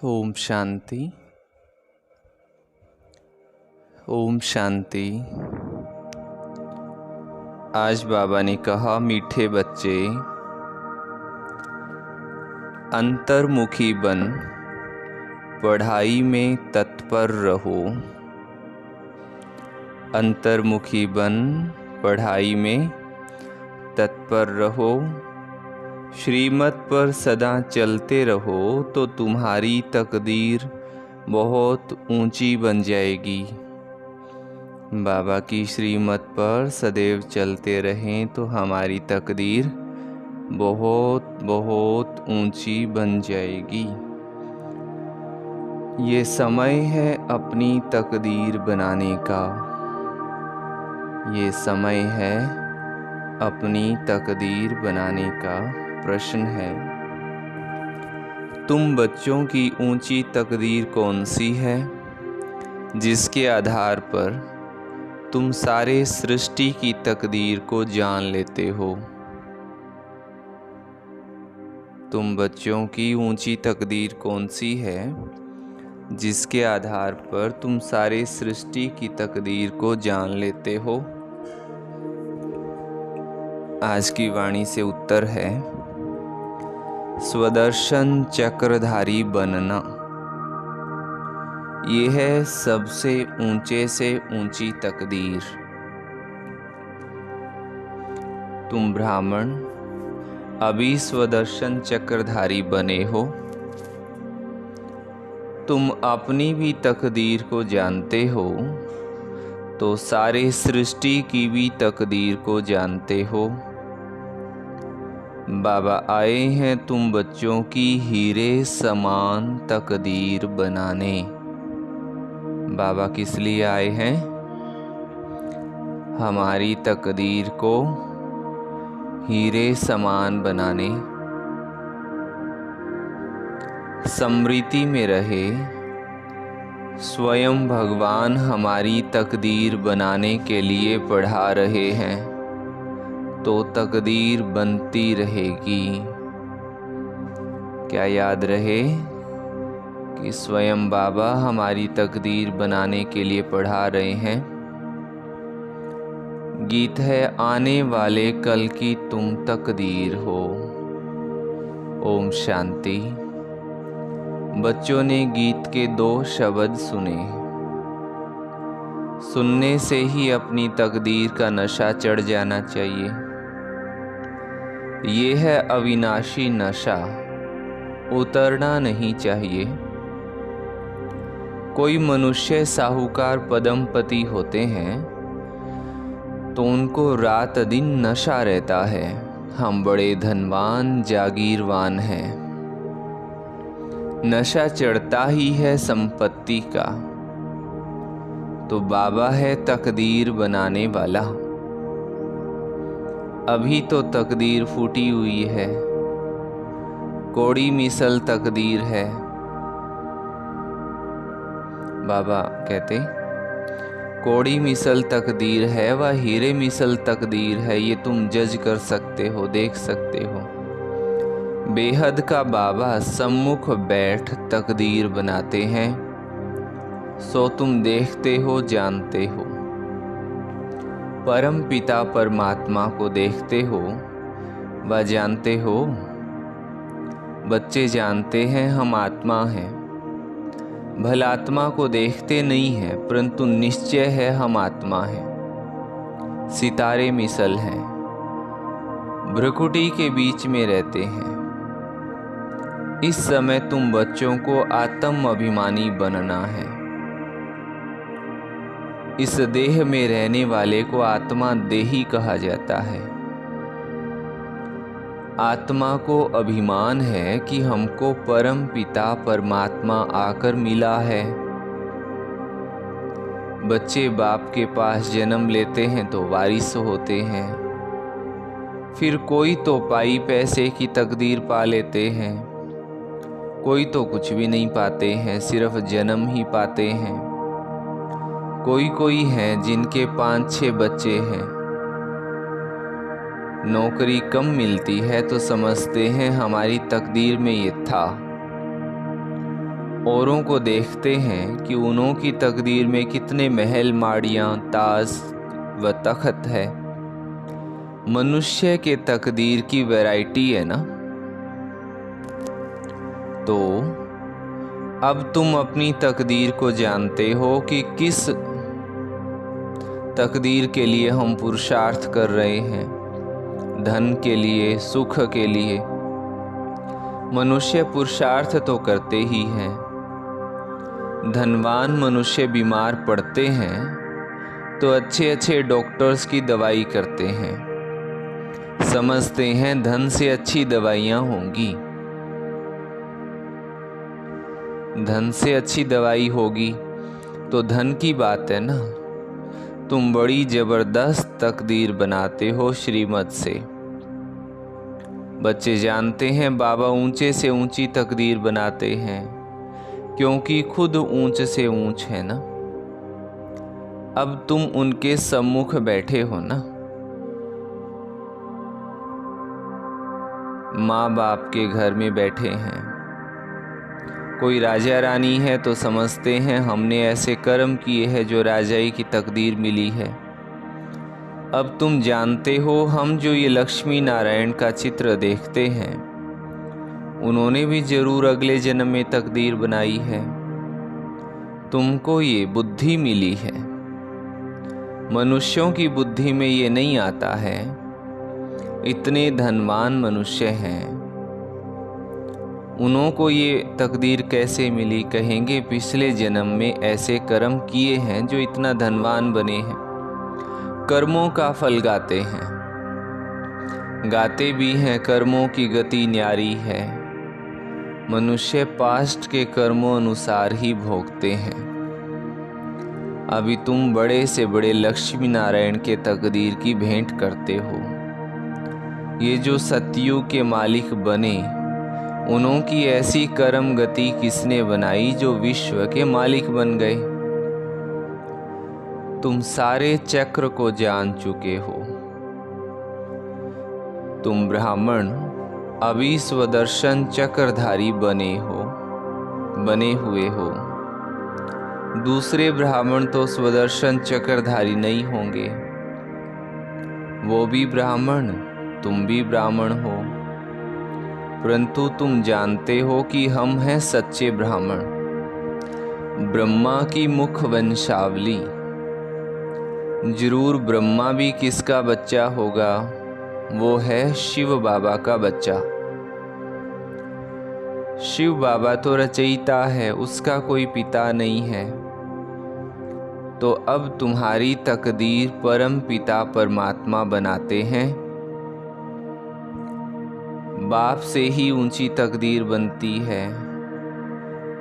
ओम शांति। ओम शांति। आज बाबा ने कहा, मीठे बच्चे, अंतर्मुखी बन पढ़ाई में तत्पर रहो। अंतर्मुखी बन पढ़ाई में तत्पर रहो। श्रीमत पर सदा चलते रहो तो तुम्हारी तकदीर बहुत ऊंची बन जाएगी। बाबा की श्रीमत पर सदैव चलते रहें तो हमारी तकदीर बहुत बहुत ऊंची बन जाएगी। ये समय है अपनी तकदीर बनाने का। ये समय है अपनी तकदीर बनाने का। प्रश्न है, तुम बच्चों की ऊंची तकदीर कौन सी है जिसके आधार पर तुम सारे सृष्टि की तकदीर को जान लेते हो? तुम बच्चों की ऊंची तकदीर कौन सी है जिसके आधार पर तुम सारे सृष्टि की तकदीर को जान लेते हो? आज की वाणी से उत्तर है, स्वदर्शन चक्रधारी बनना। ये है सबसे ऊंचे से ऊंची तकदीर। तुम ब्राह्मण अभी स्वदर्शन चक्रधारी बने हो। तुम अपनी भी तकदीर को जानते हो तो सारे सृष्टि की भी तकदीर को जानते हो। बाबा आए हैं तुम बच्चों की हीरे समान तकदीर बनाने। बाबा किस लिए आए हैं? हमारी तकदीर को हीरे समान बनाने। स्मृति में रहे, स्वयं भगवान हमारी तकदीर बनाने के लिए पढ़ा रहे हैं तो तकदीर बनती रहेगी। क्या याद रहे कि स्वयं बाबा हमारी तकदीर बनाने के लिए पढ़ा रहे हैं। गीत है, आने वाले कल की तुम तकदीर हो। ओम शांति। बच्चों ने गीत के 2 शब्द सुने। सुनने से ही अपनी तकदीर का नशा चढ़ जाना चाहिए। ये है अविनाशी नशा, उतरना नहीं चाहिए। कोई मनुष्य साहूकार पदमपति होते हैं तो उनको रात दिन नशा रहता है, हम बड़े धनवान जागीरवान हैं। नशा चढ़ता ही है संपत्ति का। तो बाबा है तकदीर बनाने वाला। अभी तो तकदीर फूटी हुई है, कोड़ी मिसल तकदीर है। बाबा कहते, कोड़ी मिसल तकदीर है व हीरे मिसल तकदीर है। ये तुम जज कर सकते हो, देख सकते हो। बेहद का बाबा सम्मुख बैठ तकदीर बनाते हैं, सो तुम देखते हो, जानते हो। परम पिता परमात्मा को देखते हो व जानते हो। बच्चे जानते हैं हम आत्मा हैं। भलात्मा को देखते नहीं हैं परंतु निश्चय है हम आत्मा हैं। सितारे मिसल हैं, भ्रकुटी के बीच में रहते हैं। इस समय तुम बच्चों को आत्म अभिमानी बनना है। इस देह में रहने वाले को आत्मा देही कहा जाता है। आत्मा को अभिमान है कि हमको परम पिता परमात्मा आकर मिला है। बच्चे बाप के पास जन्म लेते हैं तो वारिस होते हैं। फिर कोई तो पाई पैसे की तकदीर पा लेते हैं, कोई तो कुछ भी नहीं पाते हैं, सिर्फ जन्म ही पाते हैं। कोई हैं जिनके 5-6 बच्चे हैं। नौकरी कम मिलती है तो समझते हैं हमारी तकदीर में ये था। औरों को देखते हैं कि उन्हों की तकदीर में कितने महल, माड़ियाँ, ताज व तख्त है। मनुष्य के तकदीर की वैरायटी है ना। तो अब तुम अपनी तकदीर को जानते हो कि किस तकदीर के लिए हम पुरुषार्थ कर रहे हैं। धन के लिए, सुख के लिए। मनुष्य पुरुषार्थ तो करते ही हैं। धनवान मनुष्य बीमार पड़ते हैं तो अच्छे अच्छे डॉक्टर्स की दवाई करते हैं। समझते हैं धन से अच्छी दवाइयाँ होंगी, धन से अच्छी दवाई होगी तो धन की बात है ना। तुम बड़ी जबरदस्त तकदीर बनाते हो श्रीमत से। बच्चे जानते हैं बाबा ऊंचे से ऊंची तकदीर बनाते हैं क्योंकि खुद ऊंच से ऊंच है ना। अब तुम उनके सम्मुख बैठे हो ना। माँ बाप के घर में बैठे हैं। कोई राजा रानी है तो समझते हैं हमने ऐसे कर्म किए हैं जो राजाई की तकदीर मिली है। अब तुम जानते हो हम जो ये लक्ष्मी नारायण का चित्र देखते हैं उन्होंने भी जरूर अगले जन्म में तकदीर बनाई है। तुमको ये बुद्धि मिली है। मनुष्यों की बुद्धि में ये नहीं आता है। इतने धनवान मनुष्य हैं, उन्हों को ये तकदीर कैसे मिली? कहेंगे पिछले जन्म में ऐसे कर्म किए हैं जो इतना धनवान बने हैं। कर्मों का फल गाते हैं, गाते भी हैं कर्मों की गति न्यारी है। मनुष्य पास्ट के कर्मों अनुसार ही भोगते हैं। अभी तुम बड़े से बड़े लक्ष्मी नारायण के तकदीर की भेंट करते हो। ये जो सतयुग के मालिक बने उन्हों की ऐसी कर्म गति किसने बनाई जो विश्व के मालिक बन गए? तुम सारे चक्र को जान चुके हो। तुम ब्राह्मण अभी स्वदर्शन चक्रधारी बने हुए हो। दूसरे ब्राह्मण तो स्वदर्शन चक्रधारी नहीं होंगे। वो भी ब्राह्मण, तुम भी ब्राह्मण हो, परंतु तुम जानते हो कि हम हैं सच्चे ब्राह्मण, ब्रह्मा की मुख वंशावली। जरूर ब्रह्मा भी किसका बच्चा होगा? वो है शिव बाबा का बच्चा। शिव बाबा तो रचयिता है, उसका कोई पिता नहीं है। तो अब तुम्हारी तकदीर परम पिता परमात्मा बनाते हैं। बाप से ही ऊंची तकदीर बनती है,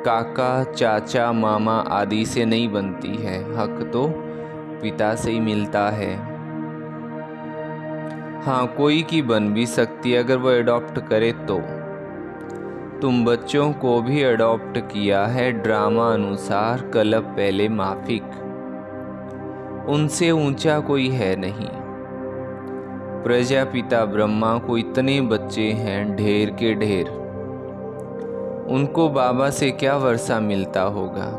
काका, चाचा, मामा आदि से नहीं बनती है। हक तो पिता से ही मिलता है। हाँ, कोई की बन भी सकती है अगर वो अडॉप्ट करे तो। तुम बच्चों को भी अडॉप्ट किया है ड्रामा अनुसार, कलब पहले माफिक। उनसे ऊंचा कोई है नहीं। प्रजापिता ब्रह्मा को इतने बच्चे हैं, ढेर के ढेर। उनको बाबा से क्या वर्षा मिलता होगा?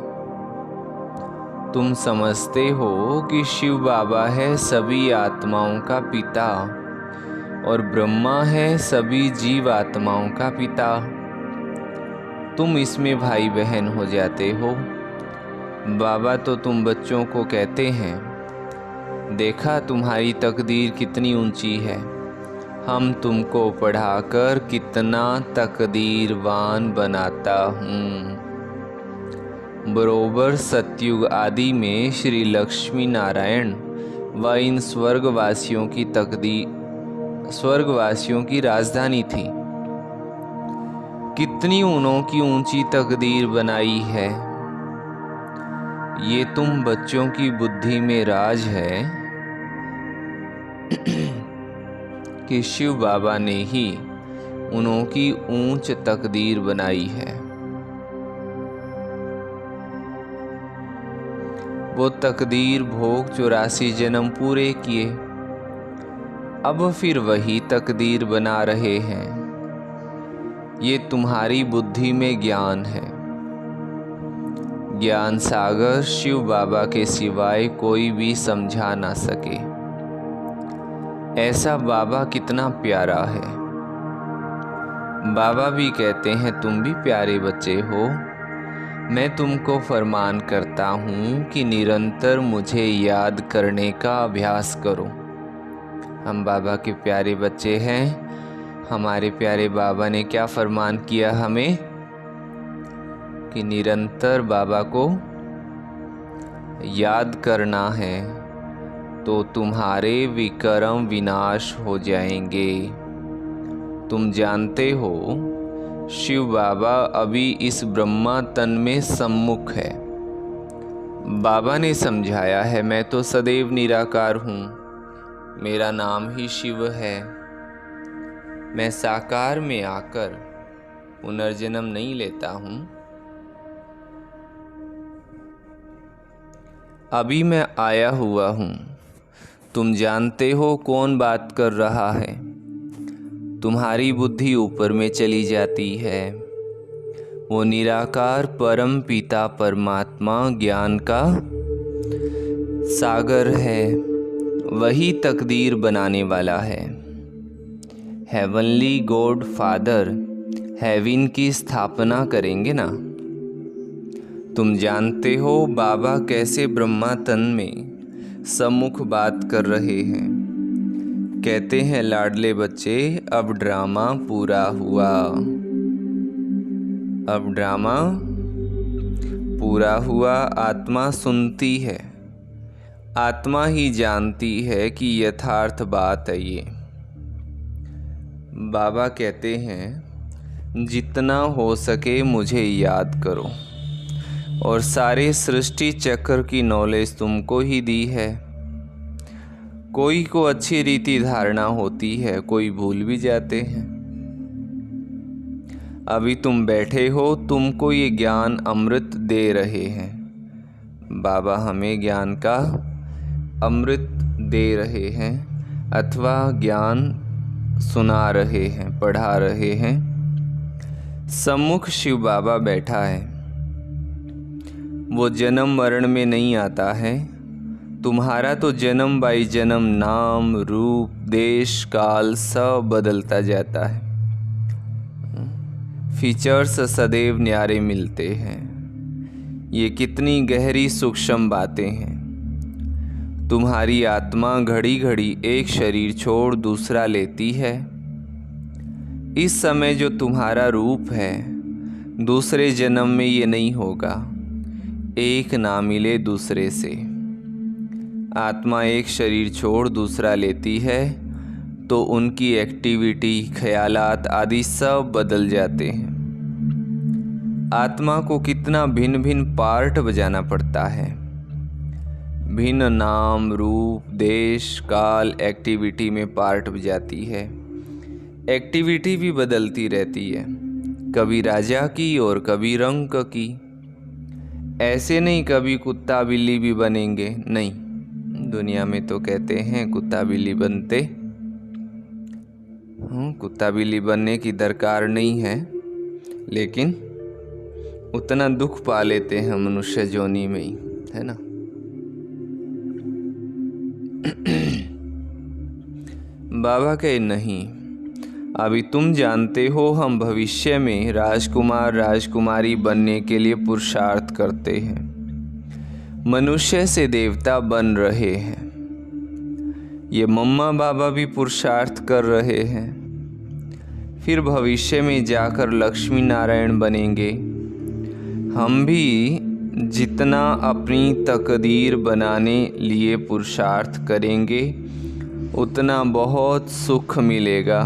तुम समझते हो कि शिव बाबा है सभी आत्माओं का पिता और ब्रह्मा है सभी जीव आत्माओं का पिता। तुम इसमें भाई बहन हो जाते हो। बाबा तो तुम बच्चों को कहते हैं, देखा तुम्हारी तकदीर कितनी ऊंची है। हम तुमको पढ़ाकर कितना तकदीरवान बनाता हूँ। बरोबर सतयुग आदि में श्री लक्ष्मी नारायण व इन स्वर्गवासियों की राजधानी थी। कितनी उन्हों की ऊंची तकदीर बनाई है। ये तुम बच्चों की बुद्धि में राज है कि शिव बाबा ने ही उन्हों की ऊंच तकदीर बनाई है। वो तकदीर भोग 84 जन्म पूरे किए, अब फिर वही तकदीर बना रहे हैं। ये तुम्हारी बुद्धि में ज्ञान है। ज्ञान सागर शिव बाबा के सिवाय कोई भी समझा ना सके। ऐसा बाबा कितना प्यारा है। बाबा भी कहते हैं तुम भी प्यारे बच्चे हो। मैं तुमको फरमान करता हूँ कि निरंतर मुझे याद करने का अभ्यास करो। हम बाबा के प्यारे बच्चे हैं। हमारे प्यारे बाबा ने क्या फरमान किया हमें कि निरंतर बाबा को याद करना है तो तुम्हारे विकर्म विनाश हो जाएंगे। तुम जानते हो शिव बाबा अभी इस ब्रह्मा तन में सम्मुख है। बाबा ने समझाया है मैं तो सदैव निराकार हूँ, मेरा नाम ही शिव है। मैं साकार में आकर पुनर्जन्म नहीं लेता हूँ। अभी मैं आया हुआ हूँ। तुम जानते हो कौन बात कर रहा है। तुम्हारी बुद्धि ऊपर में चली जाती है। वो निराकार परम पिता परमात्मा ज्ञान का सागर है। वही तकदीर बनाने वाला है। हेवनली गॉड फादर हेवन की स्थापना करेंगे ना। तुम जानते हो बाबा कैसे ब्रह्मा तन में सम्मुख बात कर रहे हैं। कहते हैं लाडले बच्चे अब ड्रामा पूरा हुआ। अब ड्रामा पूरा हुआ। आत्मा सुनती है। आत्मा ही जानती है कि यथार्थ बात है ये। बाबा कहते हैं जितना हो सके मुझे याद करो। और सारे सृष्टि चक्र की नॉलेज तुमको ही दी है। कोई को अच्छी रीति धारणा होती है, कोई भूल भी जाते हैं। अभी तुम बैठे हो, तुमको ये ज्ञान अमृत दे रहे हैं। बाबा हमें ज्ञान का अमृत दे रहे हैं अथवा ज्ञान सुना रहे हैं, पढ़ा रहे हैं। सम्मुख शिव बाबा बैठा है। वो जन्म मरण में नहीं आता है। तुम्हारा तो जन्म बाई जन्म नाम रूप देश काल सब बदलता जाता है। फीचर्स सदैव न्यारे मिलते हैं। ये कितनी गहरी सूक्ष्म बातें हैं। तुम्हारी आत्मा घड़ी घड़ी एक शरीर छोड़ दूसरा लेती है। इस समय जो तुम्हारा रूप है दूसरे जन्म में ये नहीं होगा। एक ना मिले दूसरे से। आत्मा एक शरीर छोड़ दूसरा लेती है तो उनकी एक्टिविटी ख्यालात आदि सब बदल जाते हैं। आत्मा को कितना भिन्न भिन्न पार्ट बजाना पड़ता है। भिन्न नाम रूप देश काल एक्टिविटी में पार्ट बजाती है। एक्टिविटी भी बदलती रहती है, कभी राजा की और कभी रंक की। ऐसे नहीं कभी कुत्ता बिल्ली भी बनेंगे, नहीं। दुनिया में तो कहते हैं कुत्ता बिल्ली बनते। कुत्ता बिल्ली बनने की दरकार नहीं है, लेकिन उतना दुख पा लेते हैं मनुष्य जोनी में ही, है ना। बाबा कहे नहीं, अभी तुम जानते हो हम भविष्य में राजकुमार राजकुमारी बनने के लिए पुरुषार्थ करते हैं। मनुष्य से देवता बन रहे हैं। ये मम्मा बाबा भी पुरुषार्थ कर रहे हैं। फिर भविष्य में जाकर लक्ष्मी नारायण बनेंगे। हम भी जितना अपनी तकदीर बनाने लिए पुरुषार्थ करेंगे उतना बहुत सुख मिलेगा।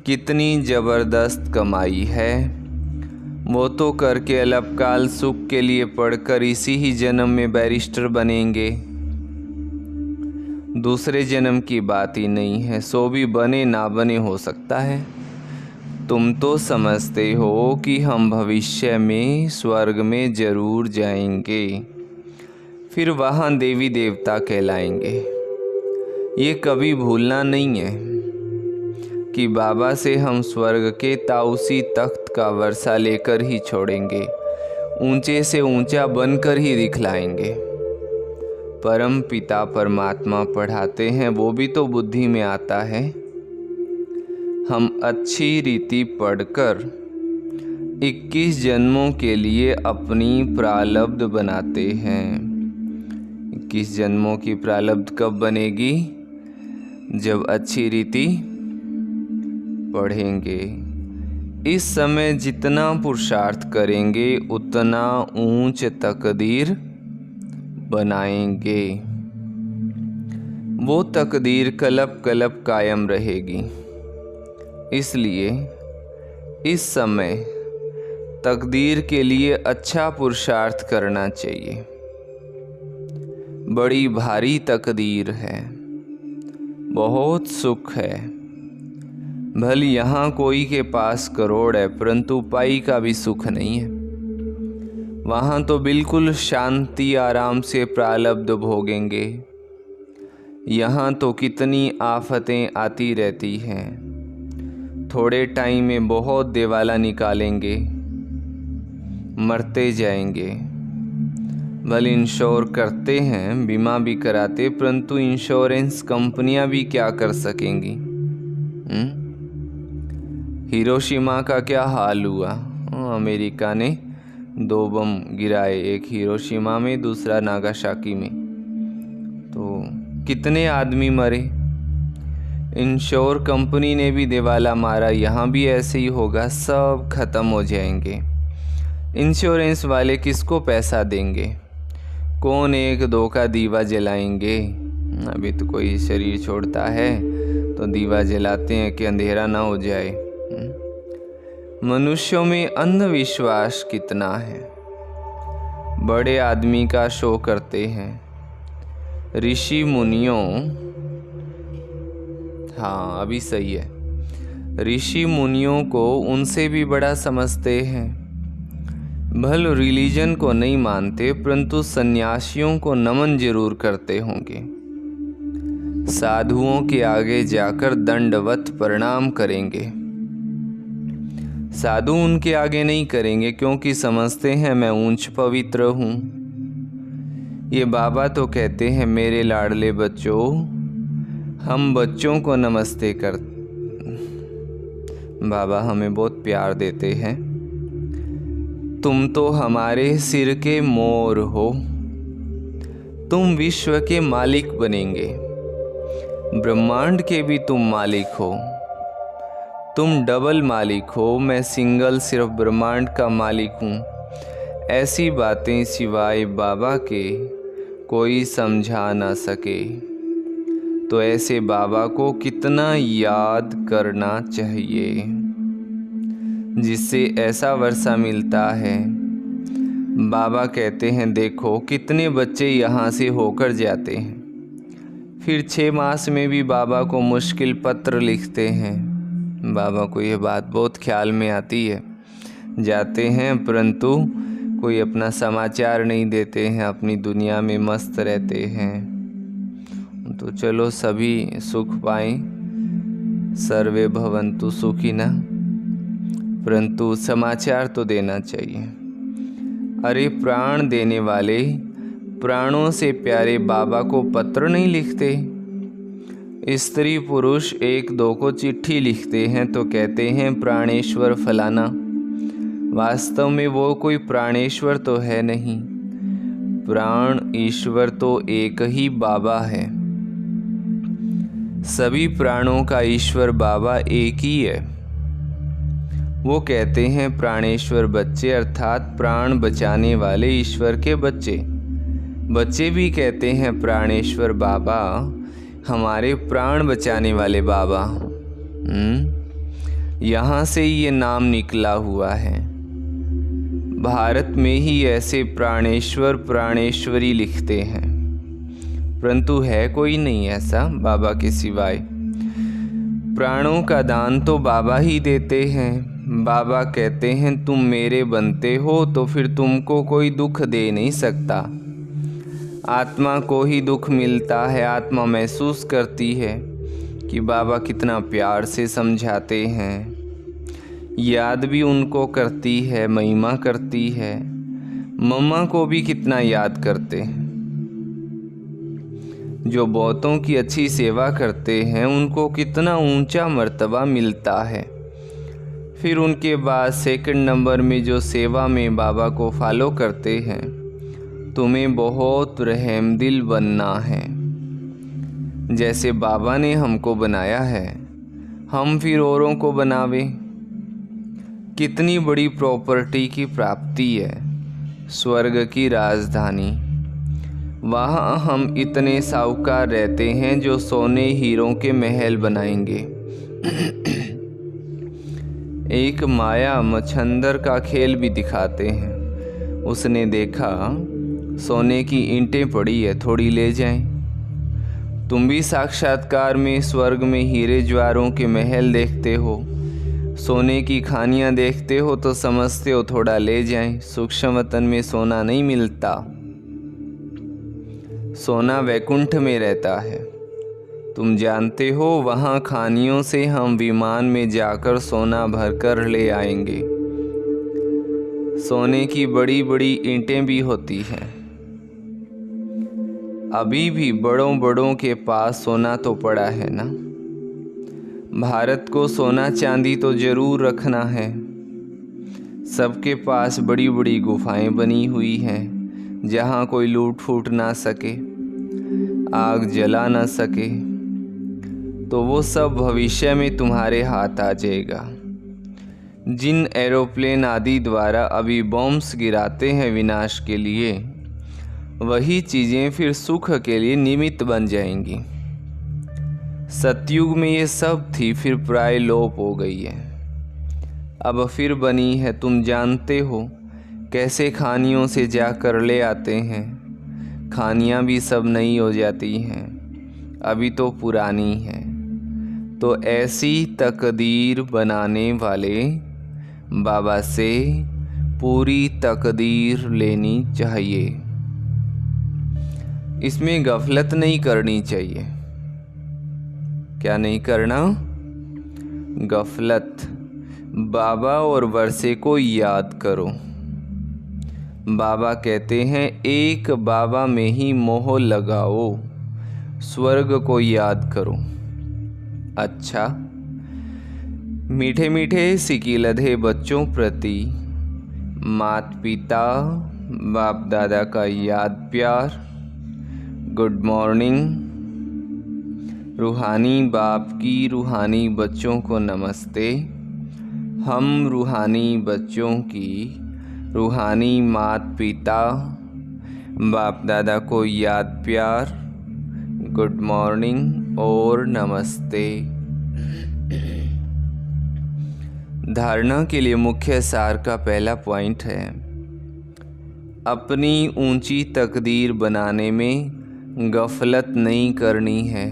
कितनी ज़बरदस्त कमाई है। वो तो करके अल्पकाल सुख के लिए पढ़कर इसी ही जन्म में बैरिस्टर बनेंगे। दूसरे जन्म की बात ही नहीं है। सो भी बने ना बने हो सकता है। तुम तो समझते हो कि हम भविष्य में स्वर्ग में जरूर जाएंगे। फिर वहाँ देवी देवता कहलाएंगे। ये कभी भूलना नहीं है कि बाबा से हम स्वर्ग के ताउसी तख्त का वर्षा लेकर ही छोड़ेंगे। ऊंचे से ऊंचा बनकर ही दिखलाएंगे। परम पिता परमात्मा पढ़ाते हैं, वो भी तो बुद्धि में आता है। हम अच्छी रीति पढ़कर 21 जन्मों के लिए अपनी प्रारब्ध बनाते हैं। 21 जन्मों की प्रारब्ध कब बनेगी? जब अच्छी रीति पढ़ेंगे। इस समय जितना पुरुषार्थ करेंगे उतना ऊंच तकदीर बनाएंगे। वो तकदीर कलब कलब कायम रहेगी। इसलिए इस समय तकदीर के लिए अच्छा पुरुषार्थ करना चाहिए। बड़ी भारी तकदीर है, बहुत सुख है। भले यहाँ कोई के पास करोड़ है, परंतु पाई का भी सुख नहीं है। वहाँ तो बिल्कुल शांति आराम से प्रारब्ध भोगेंगे। यहाँ तो कितनी आफतें आती रहती हैं। थोड़े टाइम में बहुत दिवाला निकालेंगे, मरते जाएंगे। भले इंश्योर करते हैं, बीमा भी कराते, परंतु इंश्योरेंस कंपनियां भी क्या कर सकेंगी? हिरोशिमा का क्या हाल हुआ? अमेरिका ने 2 बम गिराए, एक हिरोशिमा में, दूसरा नागासाकी में। तो कितने आदमी मरे। इंश्योर कंपनी ने भी दिवाला मारा। यहाँ भी ऐसे ही होगा, सब खत्म हो जाएंगे। इंश्योरेंस वाले किसको पैसा देंगे? कौन एक दो का दीवा जलाएंगे? अभी तो कोई शरीर छोड़ता है तो दीवा जलाते हैं कि अंधेरा ना हो जाए। मनुष्यों में अंधविश्वास कितना है। बड़े आदमी का शो करते हैं। ऋषि मुनियों, हाँ अभी सही है, ऋषि मुनियों को उनसे भी बड़ा समझते हैं। भल रिलीजन को नहीं मानते, परंतु सन्यासियों को नमन जरूर करते होंगे। साधुओं के आगे जाकर दंडवत प्रणाम करेंगे। साधु उनके आगे नहीं करेंगे, क्योंकि समझते हैं मैं ऊंच पवित्र हूँ। ये बाबा तो कहते हैं मेरे लाडले बच्चों, हम बच्चों को नमस्ते कर। बाबा हमें बहुत प्यार देते हैं। तुम तो हमारे सिर के मोर हो। तुम विश्व के मालिक बनेंगे। ब्रह्मांड के भी तुम मालिक हो। तुम डबल मालिक हो, मैं सिंगल सिर्फ ब्रह्मांड का मालिक हूँ। ऐसी बातें सिवाय बाबा के कोई समझा ना सके। तो ऐसे बाबा को कितना याद करना चाहिए, जिससे ऐसा वर्षा मिलता है। बाबा कहते हैं देखो कितने बच्चे यहाँ से होकर जाते हैं, फिर 6 मास में भी बाबा को मुश्किल पत्र लिखते हैं। बाबा को ये बात बहुत ख्याल में आती है। जाते हैं परंतु कोई अपना समाचार नहीं देते हैं, अपनी दुनिया में मस्त रहते हैं। तो चलो सभी सुख पाएं, सर्वे भवन्तु सुखिनः, परंतु समाचार तो देना चाहिए। अरे प्राण देने वाले, प्राणों से प्यारे बाबा को पत्र नहीं लिखते। स्त्री पुरुष 1-2 को चिट्ठी लिखते हैं तो कहते हैं प्राणेश्वर फलाना। वास्तव में वो कोई प्राणेश्वर तो है नहीं। प्राण ईश्वर तो एक ही बाबा है। सभी प्राणों का ईश्वर बाबा एक ही है। वो कहते हैं प्राणेश्वर बच्चे, अर्थात प्राण बचाने वाले ईश्वर के बच्चे। बच्चे भी कहते हैं प्राणेश्वर बाबा, हमारे प्राण बचाने वाले बाबा। यहाँ से ये नाम निकला हुआ है। भारत में ही ऐसे प्राणेश्वर प्राणेश्वरी लिखते हैं, परंतु है कोई नहीं ऐसा बाबा के सिवाय। प्राणों का दान तो बाबा ही देते हैं। बाबा कहते हैं तुम मेरे बनते हो तो फिर तुमको कोई दुख दे नहीं सकता। आत्मा को ही दुख मिलता है। आत्मा महसूस करती है कि बाबा कितना प्यार से समझाते हैं। याद भी उनको करती है, महिमा करती है, मम्मा को भी कितना याद करते हैं। जो बहुतों की अच्छी सेवा करते हैं उनको कितना ऊंचा मर्तबा मिलता है। फिर उनके बाद सेकंड नंबर में जो सेवा में बाबा को फॉलो करते हैं, तुम्हें बहुत रहमदिल बनना है। जैसे बाबा ने हमको बनाया है, हम फिर औरों को बनावे। कितनी बड़ी प्रॉपर्टी की प्राप्ति है, स्वर्ग की राजधानी। वहाँ हम इतने साहूकार रहते हैं जो सोने हीरों के महल बनाएंगे। एक माया मच्छंदर का खेल भी दिखाते हैं। उसने देखा सोने की ईंटें पड़ी है, थोड़ी ले जाएं। तुम भी साक्षात्कार में स्वर्ग में हीरे ज्वारों के महल देखते हो, सोने की खानियां देखते हो तो समझते हो थोड़ा ले जाएं। सूक्ष्म वतन में सोना नहीं मिलता, सोना वैकुंठ में रहता है। तुम जानते हो वहाँ खानियों से हम विमान में जाकर सोना भरकर ले आएंगे। सोने की बड़ी बड़ी ईंटें भी होती हैं। अभी भी बड़ों बड़ों के पास सोना तो पड़ा है ना। भारत को सोना चांदी तो जरूर रखना है। सबके पास बड़ी बड़ी गुफाएं बनी हुई हैं जहाँ कोई लूट फूट ना सके, आग जला ना सके। तो वो सब भविष्य में तुम्हारे हाथ आ जाएगा। जिन एरोप्लेन आदि द्वारा अभी बॉम्ब्स गिराते हैं विनाश के लिए, वही चीज़ें फिर सुख के लिए निमित्त बन जाएंगी। सतयुग में ये सब थी, फिर प्राय लोप हो गई है। अब फिर बनी है। तुम जानते हो कैसे खानियों से जाकर ले आते हैं। खानियाँ भी सब नई हो जाती हैं, अभी तो पुरानी हैं। तो ऐसी तकदीर बनाने वाले बाबा से पूरी तकदीर लेनी चाहिए। इसमें गफलत नहीं करनी चाहिए। क्या नहीं करना? गफलत। बाबा और वर्षे को याद करो। बाबा कहते हैं एक बाबा में ही मोह लगाओ, स्वर्ग को याद करो। अच्छा, मीठे मीठे सिकीलधे बच्चों प्रति माता पिता बाप दादा का याद प्यार। Good morning. रूहानी बाप की रूहानी बच्चों को नमस्ते। हम रूहानी बच्चों की रूहानी माता पिता बाप दादा को याद प्यार, गुड मॉर्निंग और नमस्ते। धारणा के लिए मुख्य सार का पहला पॉइंट है, अपनी ऊंची तकदीर बनाने में गफलत नहीं करनी है।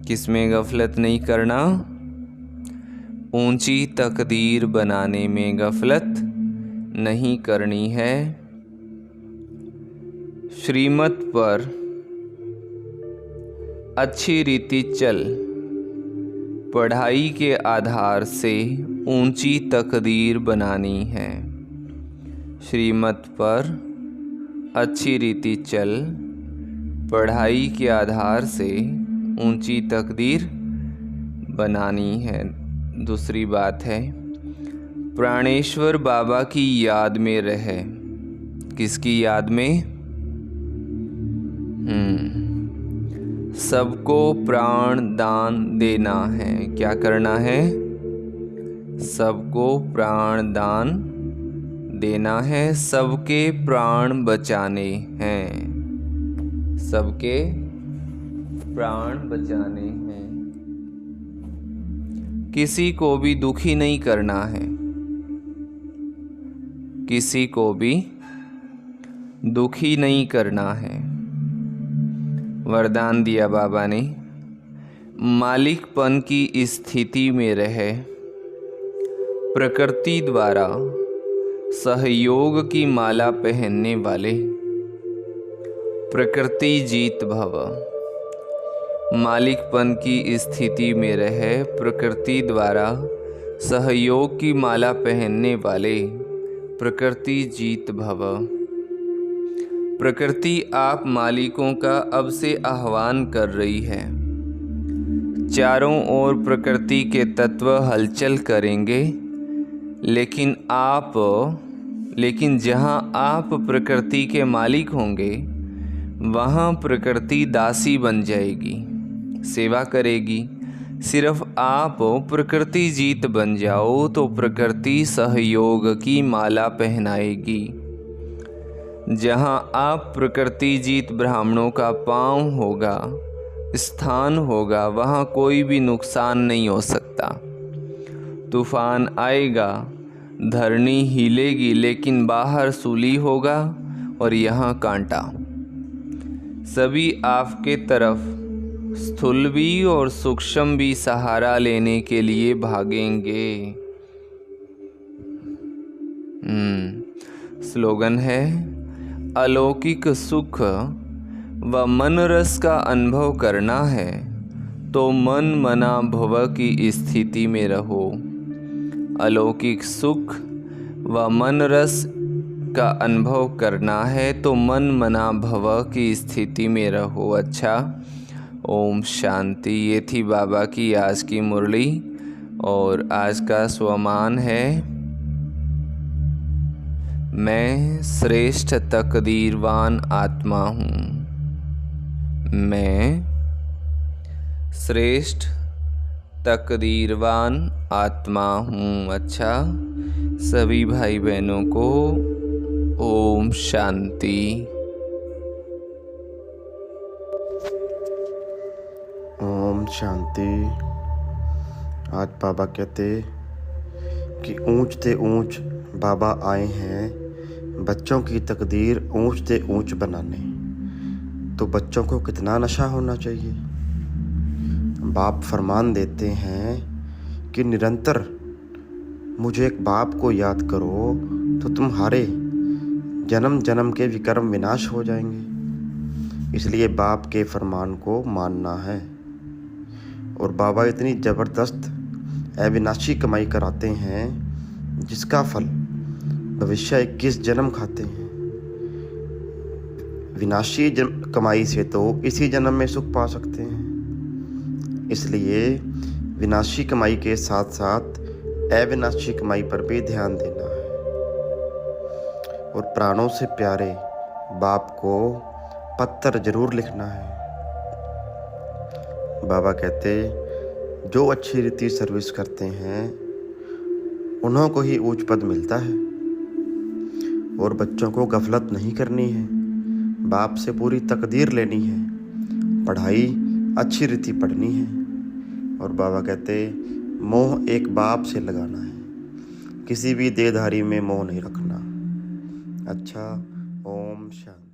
किसमें गफलत नहीं करना? ऊंची तकदीर बनाने में गफलत नहीं करनी है। श्रीमत पर अच्छी रीति चल, पढ़ाई के आधार से ऊंची तकदीर बनानी है। श्रीमत पर अच्छी रीति चल, पढ़ाई के आधार से ऊंची तकदीर बनानी है। दूसरी बात है, प्राणेश्वर बाबा की याद में रहे। किसकी याद में? सबको प्राण दान देना है। क्या करना है? सबको प्राण दान देना है। सबके प्राण बचाने हैं। सबके प्राण बचाने हैं। किसी को भी दुखी नहीं करना है। किसी को भी दुखी नहीं करना है। वरदान दिया बाबा ने, मालिकपन की स्थिति में रहे, प्रकृति द्वारा सहयोग की माला पहनने वाले, प्रकृति जीत भव। मालिकपन की स्थिति में रहे, प्रकृति द्वारा सहयोग की माला पहनने वाले, प्रकृति जीत भव। प्रकृति आप मालिकों का अब से आह्वान कर रही है। चारों ओर प्रकृति के तत्व हलचल करेंगे, लेकिन जहाँ आप प्रकृति के मालिक होंगे वहाँ प्रकृति दासी बन जाएगी, सेवा करेगी। सिर्फ आप प्रकृति जीत बन जाओ तो प्रकृति सहयोग की माला पहनाएगी। जहाँ आप प्रकृति जीत ब्राह्मणों का पांव होगा, स्थान होगा, वहाँ कोई भी नुकसान नहीं हो सकता। तूफान आएगा, धरनी हिलेगी, लेकिन बाहर सूली होगा और यहाँ कांटा। सभी आपके तरफ स्थूल भी और सूक्ष्म भी सहारा लेने के लिए भागेंगे। स्लोगन है, अलौकिक सुख व मन रस का अनुभव करना है तो मन मना भव की स्थिति में रहो। अलौकिक सुख व मन रस का अनुभव करना है तो मन मना भव की स्थिति में रहो। अच्छा, ओम शांति। ये थी बाबा की आज की मुरली और आज का स्वमान है, मैं श्रेष्ठ तकदीरवान आत्मा हूँ। मैं श्रेष्ठ तकदीरवान आत्मा हूँ। अच्छा, सभी भाई बहनों को ओम शांति। ओम शांति। आज बाबा कहते कि ऊंच ते ऊंच बाबा आए हैं बच्चों की तकदीर ऊंच ते ऊंच बनाने। तो बच्चों को कितना नशा होना चाहिए। बाप फरमान देते हैं कि निरंतर मुझे एक बाप को याद करो तो तुम्हारे जन्म जन्म के विकर्म विनाश हो जाएंगे। इसलिए बाप के फरमान को मानना है। और बाबा इतनी ज़बरदस्त अविनाशी कमाई कराते हैं जिसका फल भविष्य 21 जन्म खाते हैं। विनाशी कमाई से तो इसी जन्म में सुख पा सकते हैं। इसलिए विनाशी कमाई के साथ साथ अविनाशी कमाई पर भी ध्यान देना है। और प्राणों से प्यारे बाप को पत्र जरूर लिखना है। बाबा कहते जो अच्छी रीति सर्विस करते हैं उन्हों को ही ऊंच पद मिलता है। और बच्चों को गफलत नहीं करनी है, बाप से पूरी तकदीर लेनी है, पढ़ाई अच्छी रीति पढ़नी है। और बाबा कहते मोह एक बाप से लगाना है, किसी भी देहधारी में मोह नहीं रखना। अच्छा, ओम शांति।